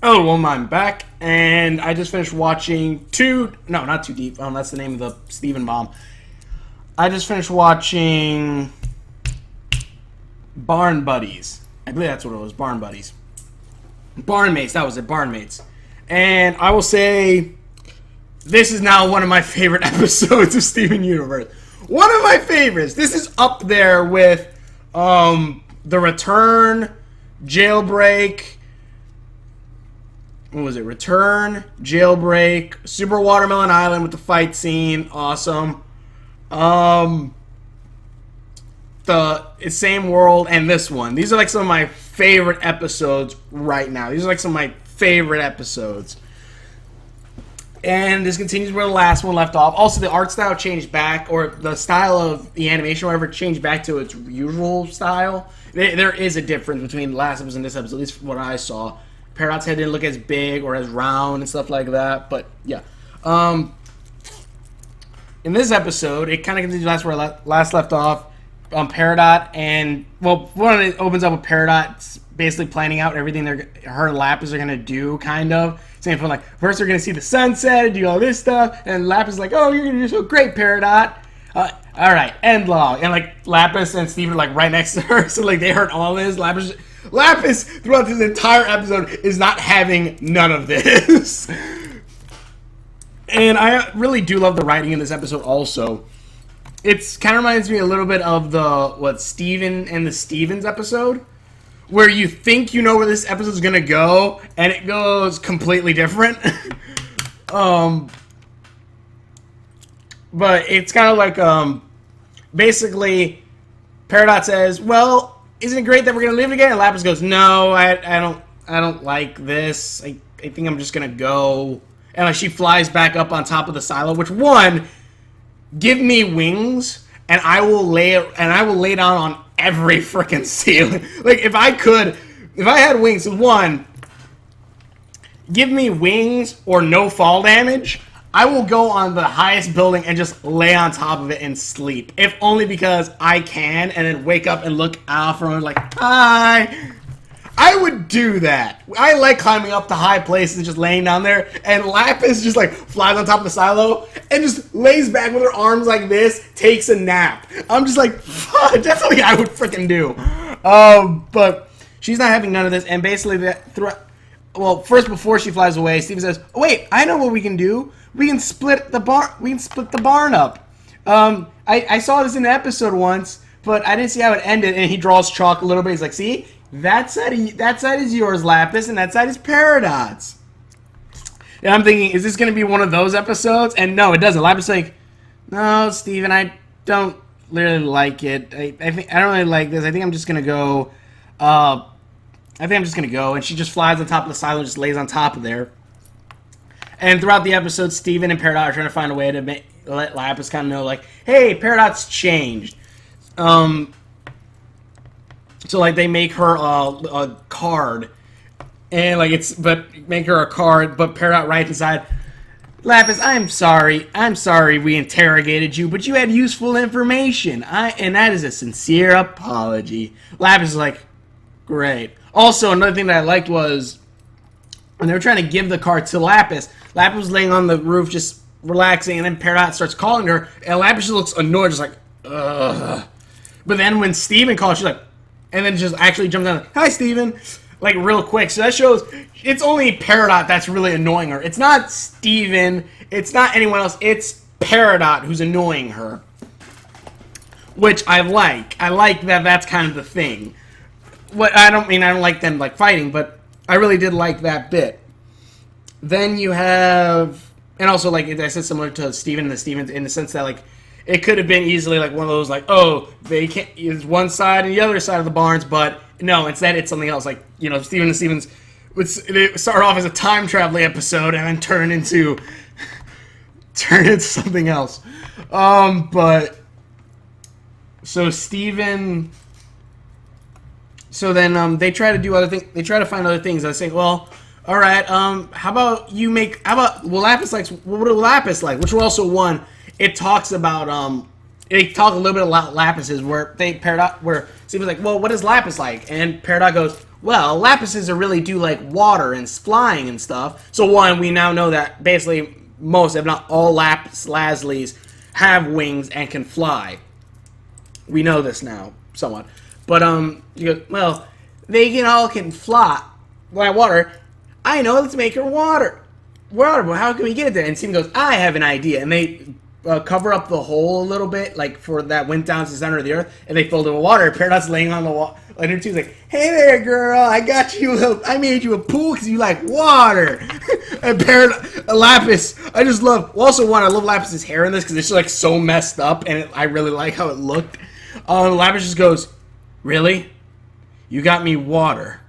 Oh, well, I'm back, and I just finished watching no, not Too Deep. That's the name of the Steven bomb. I just finished watching Barn Buddies. I believe that's what it was, Barn Buddies. Barnmates, that was it, Barnmates. And I will say, this is now one of my favorite episodes of Steven Universe. One of my favorites. This is up there with The Return, Jailbreak. What was it? Return, Jailbreak, Super Watermelon Island with the fight scene, awesome. The Same World and this one. These are like some of my favorite episodes right now. These are like some of my favorite episodes. And this continues where the last one left off. Also, the art style changed back, or the style of the animation, or whatever, changed back to its usual style. There is a difference between the last episode and this episode, at least what I saw. Peridot's head didn't look as big or as round and stuff like that, but yeah. In this episode, it kind of continues where last left off. Peridot and, well, one it opens up with Peridot basically planning out everything her and Lapis are going to do, kind of. Saying from like, first they're going to see the sunset and do all this stuff, and Lapis is like, oh, you're going to do so great, Peridot. All right, end log. And like, Lapis and Steven are like right next to her, so like they heard all this. Lapis, throughout this entire episode, is not having none of this. And I really do love the writing in this episode also. It's kind of reminds me a little bit of the, Steven and the Stevens episode, where you think you know where this episode is going to go, and it goes completely different. But it's kind of like, basically, Peridot says, well, isn't it great that we're going to live again? And Lapis goes, no, I don't like this. I think I'm just going to go. And like, she flies back up on top of the silo, which, one, give me wings, and I will lay down on every freaking ceiling. Like, if I had wings, one, give me wings or no fall damage, I will go on the highest building and just lay on top of it and sleep. If only because I can, and then wake up and look out from it like, hi. I would do that. I like climbing up to high places and just laying down there, and Lapis just like flies on top of the silo and just lays back with her arms like this, takes a nap. I'm just like, fuck, that's something I would freaking do. But she's not having none of this, and basically first before she flies away, Steven says, oh, wait, I know what we can do. We can split the barn up. I saw this in the episode once, but I didn't see how it ended, and he draws chalk a little bit. He's like, see? That side is yours, Lapis, and that side is Peridot's. And I'm thinking, is this going to be one of those episodes? And no, it doesn't. Lapis is like, no, Steven, I don't really like it. I don't really like this. I think I'm just going to go. And she just flies on top of the silo and just lays on top of there. And throughout the episode, Steven and Peridot are trying to find a way to let Lapis kind of know, like, hey, Peridot's changed. So, like, they make her a card. And, like, make her a card, but Peridot writes inside, Lapis, I'm sorry we interrogated you, but you had useful information. And that is a sincere apology. Lapis is like, great. Also, another thing that I liked was, when they were trying to give the card to Lapis was laying on the roof just relaxing, and then Peridot starts calling her, and Lapis just looks annoyed, just like, ugh. But then when Steven calls, she's like, and then just actually jumps down, hi, Steven, like, real quick. So that shows it's only Peridot that's really annoying her. It's not Steven. It's not anyone else. It's Peridot who's annoying her. Which I like. I like that that's kind of the thing. I don't like them, like, fighting, but I really did like that bit. Then you have, and also, like I said, similar to Steven and the Stevens, in the sense that, like, it could have been easily like one of those, like, oh, they can't use one side and the other side of the barns, but no, instead it's something else. Like, Steven and Stevens would start off as a time traveling episode and then turn into something else. But so Steven, so then they try to do other things. They try to find other things. I say, well, all right, how about what do Lapis like? Which were also one. It talks about they talk a little bit about Lapis's where Steven's like, well, what is Lapis like? And Peridot goes, well, Lapises are really do like water and flying and stuff. So one, we now know that basically most, if not all Lapis Lazulis have wings and can fly. We know this now, somewhat. But, you go, well, they can fly water. I know, let's make her water. Water, but how can we get it there? And Steven goes, I have an idea. And they cover up the hole a little bit, like for that went down to the center of the earth, and they filled it with water. Paradox laying on the wall. And her two's like, hey there, girl, I got you. I made you a pool because you like water. And Lapis, I just love. Also, one, I love Lapis's hair in this because it's just like so messed up, and I really like how it looked. Lapis just goes, really? You got me water.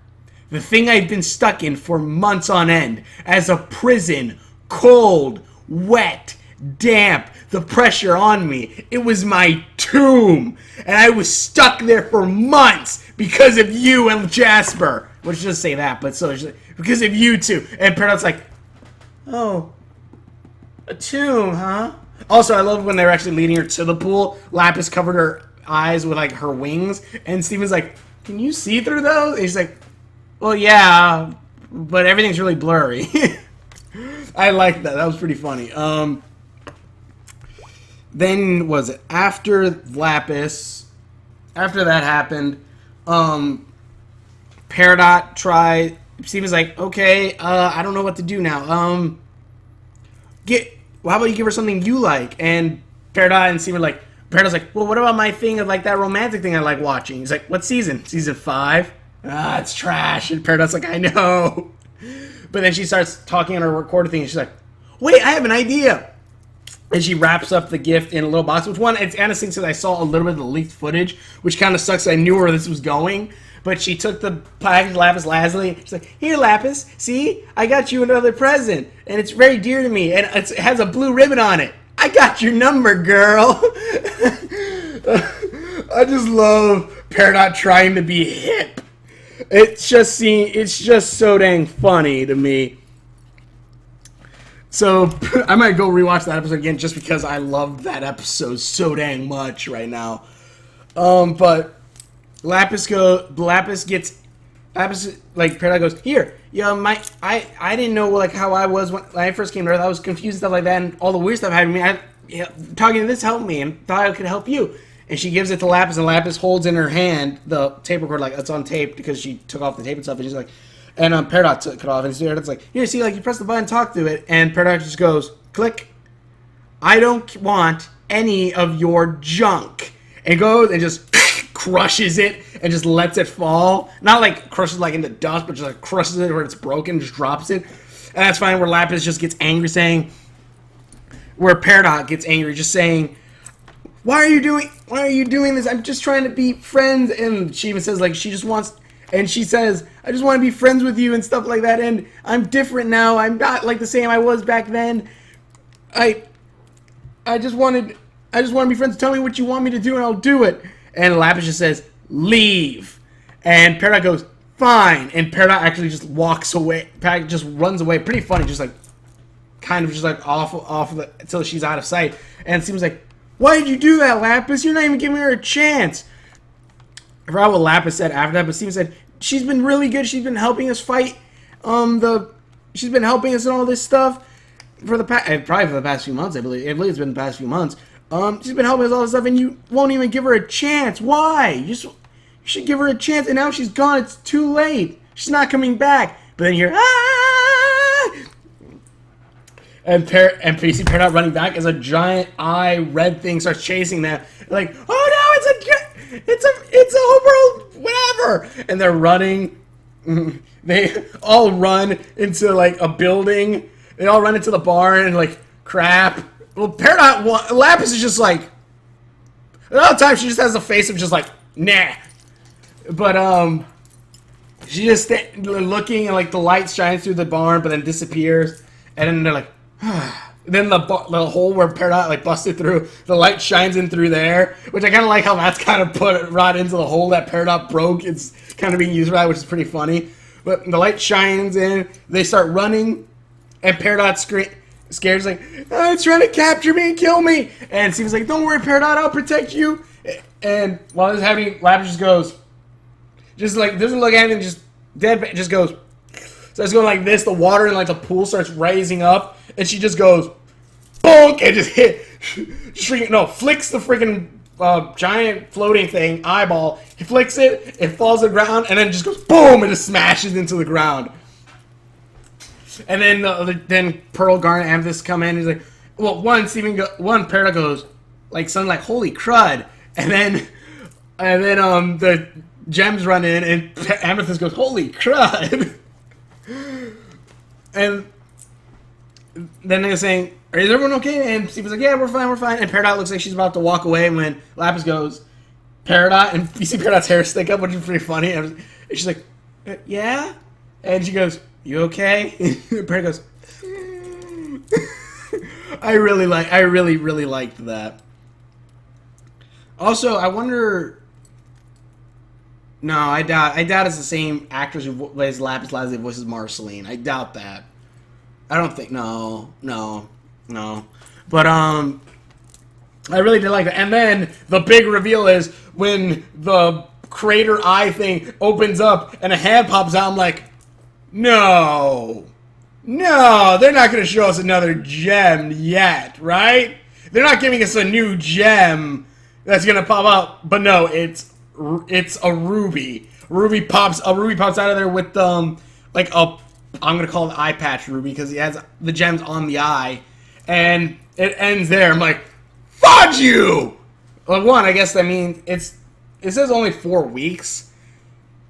The thing I've been stuck in for months on end, as a prison, cold, wet, damp, the pressure on me. It was my tomb, and I was stuck there for months because of you and Jasper. Well, she doesn't say that, but so because of you two. And Paradox like, oh, a tomb, huh? Also, I love when they were actually leading her to the pool. Lapis covered her eyes with like her wings, and Steven's like, can you see through those? And he's like, well, yeah, but everything's really blurry. I like that. That was pretty funny. Then was it after Lapis? After that happened, Peridot tried. Steven's like, okay, I don't know what to do now. Well, how about you give her something you like? And Peridot and Steven are like, Peridot's like, well, what about my thing of like that romantic thing I like watching? He's like, what season? Season 5? Ah, it's trash. And Peridot's like, I know. But then she starts talking on her recorder thing, and she's like, wait, I have an idea. And she wraps up the gift in a little box. Which one, it's kind of since I saw a little bit of the leaked footage, which kind of sucks. I knew where this was going. But she took the package, Lapis Lazuli. She's like, here, Lapis, see? I got you another present. And it's very dear to me. And it has a blue ribbon on it. I got your number, girl. I just love Peridot trying to be hip. It's just so dang funny to me. So I might go rewatch that episode again just because I loved that episode so dang much right now. But Lapis like Peridot goes, here, I didn't know like how I was when I first came to Earth. I was confused and stuff like that, and all the weird stuff happened to me. Talking to this helped me, and thought I could help you. And she gives it to Lapis, and Lapis holds in her hand the tape recorder, like it's on tape because she took off the tape and stuff. And she's like, and Peridot took it off, and Peridot's like, here, see, like you press the button, talk through it, and Peridot just goes, click. I don't want any of your junk, and goes and just crushes it and just lets it fall. Not like crushes like into dust, but just like crushes it where it's broken, just drops it. And that's fine. Where Lapis just gets angry, where Peridot gets angry, just saying, why are you doing this? I'm just trying to be friends. And she even says like she just wants, and she says, I just want to be friends with you and stuff like that. And I'm different now. I'm not like the same I was back then. I just want to be friends. Tell me what you want me to do and I'll do it. And Lapis just says, leave. And Peridot goes, fine. And Peridot actually just walks away. Peridot just runs away. Pretty funny. Just like, kind of just like off until she's out of sight. And it seems like, why did you do that, Lapis? You're not even giving her a chance. I forgot what Lapis said after that, but Steven said, she's been really good. She's been helping us fight she's been helping us in all this stuff for the probably for the past few months, I believe. I believe it's been the past few months. She's been helping us all this stuff, and you won't even give her a chance. Why? You should give her a chance, and now she's gone. It's too late. She's not coming back. But then you hear, ah! And you see Peridot running back as a giant eye red thing starts chasing them. Like, oh no, it's a whole world, whatever. And they're running. They all run into like a building. They all run into the barn and like crap. Well, Lapis is just like, a lot of times she just has a face of just like, nah. But she just looking and like the light shines through the barn, but then disappears. And then they're like, then the hole where Peridot like busted through, the light shines in through there, which I kind of like how that's kind of put right into the hole that Peridot broke. It's kind of being used for that, which is pretty funny. But the light shines in, they start running, and Peridot scared, like, oh, it's trying to capture me and kill me. And Steven's like, don't worry, Peridot, I'll protect you. And while this is happening, Lapis just goes, just like doesn't look at anything, just Deadpan just goes, starts going like this. The water in like the pool starts rising up, and she just goes, bonk, and just flicks the freaking giant floating thing eyeball. He flicks it, it falls to the ground, and then just goes boom, and just smashes into the ground. And then Pearl, Garnet, Amethyst come in. He's like, well, one Peridot goes like something like holy crud, and then the gems run in, and Amethyst goes holy crud, and then they're saying, is everyone okay? And Steve was like, yeah, we're fine. And Peridot looks like she's about to walk away, and when Lapis goes, Peridot, and you see Peridot's hair stick up, which is pretty funny. And she's like, yeah? And she goes, you okay? And Peridot goes, I really liked that. Also, I wonder... No, I doubt it's the same actress who plays Lapis Lazuli voices Marceline. I doubt that. I don't think... No. But, I really did like that. And then, the big reveal is when the crater eye thing opens up and a hand pops out, I'm like, no, they're not going to show us another gem yet, right? They're not giving us a new gem that's going to pop out. But no, it's a ruby. A ruby pops out of there with like a, I'm going to call it eye patch ruby because he has the gems on the eye, and it ends there. I'm like, fudge you. Well, one, I guess it says only 4 weeks.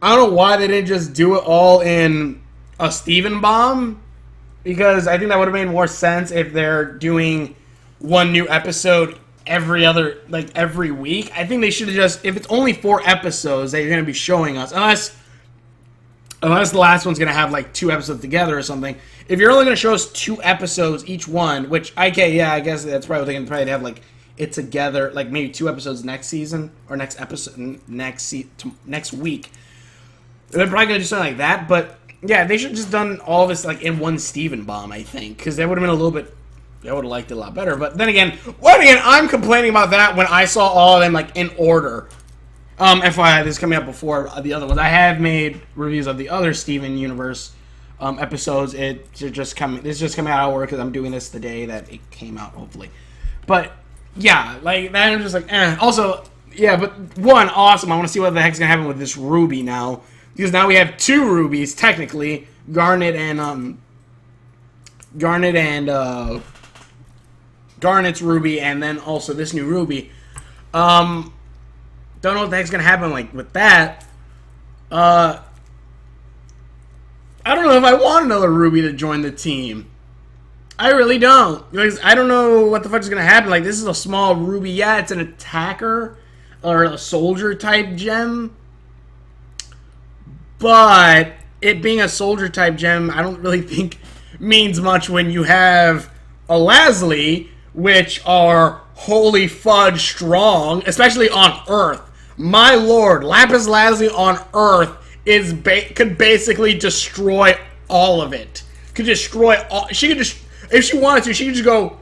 I don't know why they didn't just do it all in a Steven bomb, because I think that would have made more sense if they're doing one new episode every week. I think they should have just, if it's only 4 episodes that you're going to be showing us, unless the last one's going to have like 2 episodes together or something. If you're only going to show us 2 episodes each one, which, okay, yeah, I guess that's probably what they're going to probably have like it together, like maybe 2 episodes next season, or next episode, next week. They're probably going to do something like that, but yeah, they should have just done all of this like in one Steven bomb, I think, because that would have been a little bit, I would have liked it a lot better. But then again, I'm complaining about that when I saw all of them like in order. FYI, this is coming out before the other ones. I have made reviews of the other Steven Universe episodes. This is just coming out of work because I'm doing this the day that it came out, hopefully. But yeah, like that, I'm just like, eh. Also, yeah, but one, awesome. I want to see what the heck's gonna happen with this ruby now. Because now we have 2 rubies, technically. Garnet's ruby, and then also this new ruby. Don't know what the heck's gonna happen like with that. I don't know if I want another ruby to join the team. I really don't. Because I don't know what the fuck is gonna happen. Like, this is a small ruby. Yeah, it's an attacker or a soldier type gem. But it being a soldier type gem, I don't really think means much when you have a Lazuli, which are holy fudge strong, especially on Earth. My lord, Lapis Lazuli on Earth could basically destroy all of it. Could destroy all. She could just, if she wanted to, she could just go,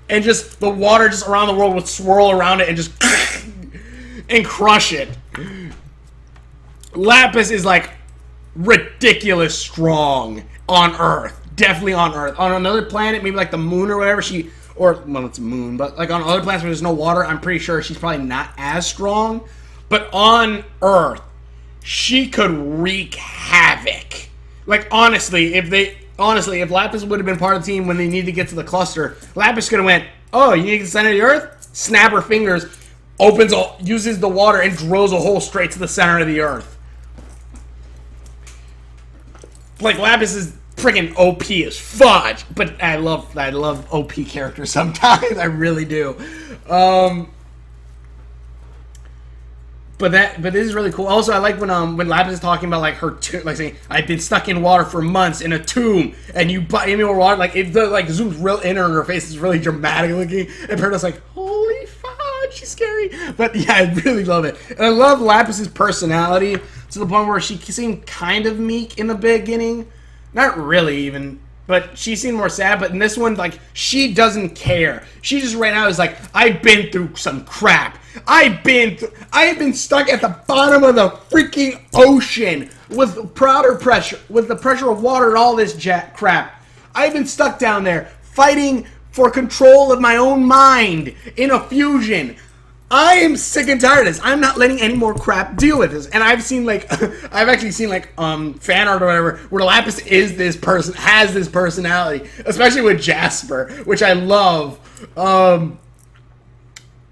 and just the water just around the world would swirl around it and just and crush it. Lapis is like ridiculous strong on Earth. Definitely on Earth. On another planet, maybe like the moon or whatever, well, it's a moon, but like on other planets where there's no water, I'm pretty sure she's probably not as strong. But on Earth, she could wreak havoc. Like, honestly, if Lapis would have been part of the team when they needed to get to the cluster, Lapis could have went, oh, you need to get to the center of the Earth? Snap her fingers, uses the water, and drills a hole straight to the center of the Earth. Like, Lapis is freaking OP as fudge, but I love OP characters sometimes. I really do. But this is really cool. Also, I like when Lapis is talking about like her like saying, I've been stuck in water for months in a tomb, and you buy me more water. Like it like zooms real in on her face. It's really dramatic looking, and Peridot's like, holy fudge, she's scary. But yeah, I really love it, and I love Lapis's personality to the point where she seemed kind of meek in the beginning. Not really even, but she seemed more sad. But in this one, like, she doesn't care. She just right now is like, I've been through some crap. I have been stuck at the bottom of the freaking ocean with the pressure of water and all this crap. I've been stuck down there fighting for control of my own mind in a fusion. I am sick and tired of this. I'm not letting any more crap deal with this. And I've seen I've actually seen fan art or whatever where Lapis has this personality, especially with Jasper, which I love.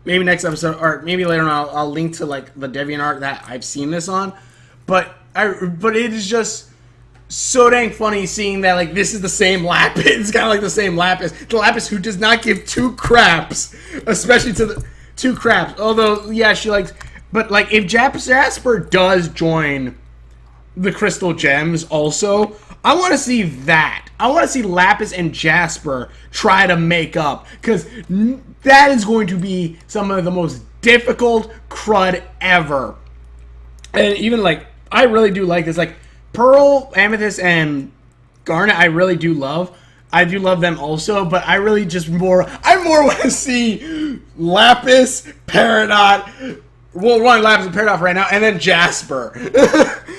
Maybe next episode or maybe later on I'll link to the DeviantArt that I've seen this on, but it is just so dang funny seeing that this is the same Lapis. It's kind of like the same Lapis, the Lapis who does not give two craps, especially to the. Two craps. Although, yeah, she likes... But, if Jasper does join the Crystal Gems also, I want to see that. I want to see Lapis and Jasper try to make up. Because that is going to be some of the most difficult crud ever. And even, I really do like this. Pearl, Amethyst, and Garnet, I really do love. I do love them also, but I really just I more want to see Lapis, Peridot, Lapis and Peridot right now, and then Jasper.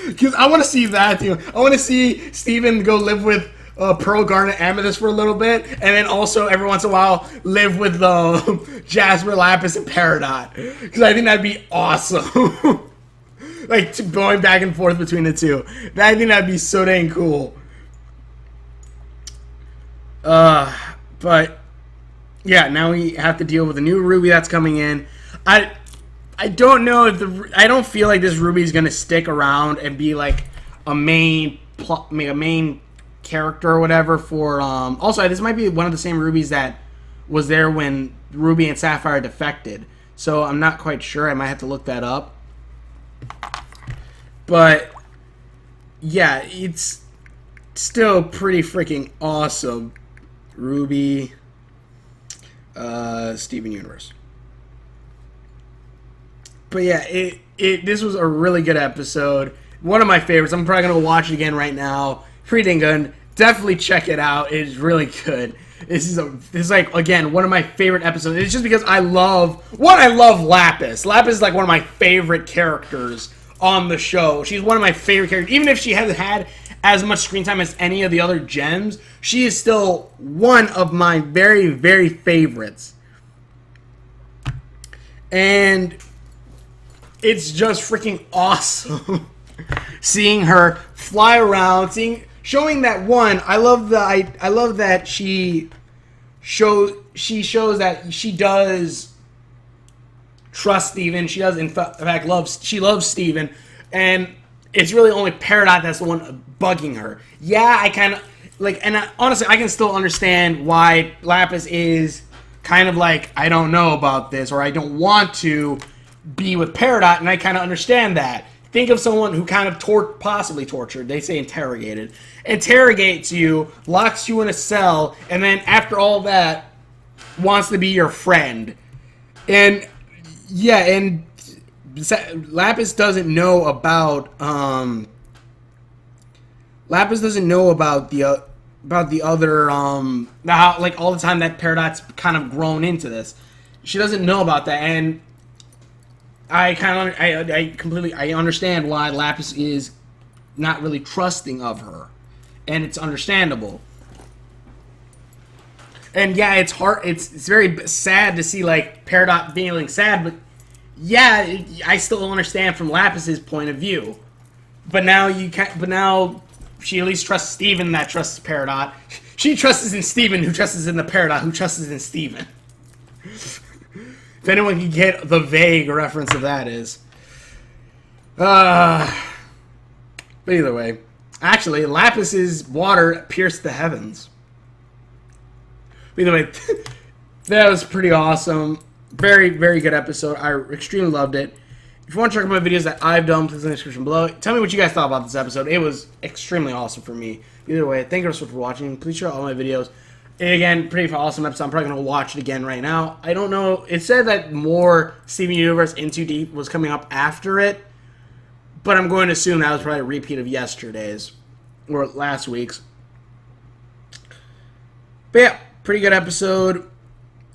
Because I want to see that, too. I want to see Steven go live with Pearl, Garnet, Amethyst for a little bit, and then also every once in a while live with Jasper, Lapis, and Peridot. Because I think that'd be awesome. Going back and forth between the two. I think that'd be so dang cool. But yeah, now we have to deal with a new Ruby that's coming in. I don't know if I don't feel like this Ruby is gonna stick around and be a main character or whatever for also this might be one of the same Rubies that was there when Ruby and Sapphire defected. So I'm not quite sure. I might have to look that up. But yeah, it's still pretty freaking awesome. Ruby, Steven Universe. But yeah, this was a really good episode. One of my favorites. I'm probably gonna watch it again right now. Pretty dang good. Definitely check it out. It is really good. This is again one of my favorite episodes. It's just because I love Lapis. Lapis is one of my favorite characters on the show. She's one of my favorite characters. Even if she hasn't had as much screen time as any of the other gems, she is still one of my very, very favorites. And it's just freaking awesome seeing her fly around, showing that I love that she shows that she does trust Steven. She does in fact loves Steven, and it's really only Peridot that's the one bugging her. Yeah, I kind of honestly, I can still understand why Lapis is kind of I don't know about this, or I don't want to be with Peridot, and I kind of understand that. Think of someone who kind of possibly tortured, they say interrogates you, locks you in a cell, and then after all that, wants to be your friend. And yeah, and Lapis doesn't know about the other how all the time that Peridot's kind of grown into this. She doesn't know about that, and I completely understand why Lapis is not really trusting of her, and it's understandable. And yeah, it's hard. It's very sad to see Peridot feeling sad, but yeah, I still understand from Lapis's point of view. But now now she at least trusts Steven that trusts Peridot. She trusts in Steven who trusts in the Peridot who trusts in Steven. If anyone can get the vague reference of that is. But either way. Actually, Lapis's water pierced the heavens. But either way, that was pretty awesome. Very, very good episode. I extremely loved it. If you want to check out my videos that I've done, please in the description below. Tell me what you guys thought about this episode. It was extremely awesome for me. Either way, thank you so much for watching. Please share all my videos. And again, pretty awesome episode. I'm probably going to watch it again right now. I don't know. It said that more Steven Universe In Too Deep was coming up after it. But I'm going to assume that was probably a repeat of yesterday's. Or last week's. But yeah, pretty good episode.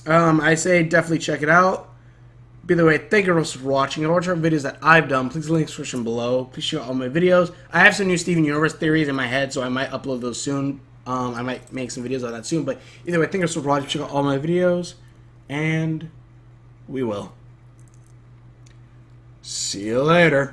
I say definitely check it out. By the way, thank you for watching. If you watch our videos that I've done, please link the description below. Please check out all my videos. I have some new Steven Universe theories in my head, so I might upload those soon. I might make some videos on that soon. But either way, thank you for watching. Check out all my videos, and we will see you later.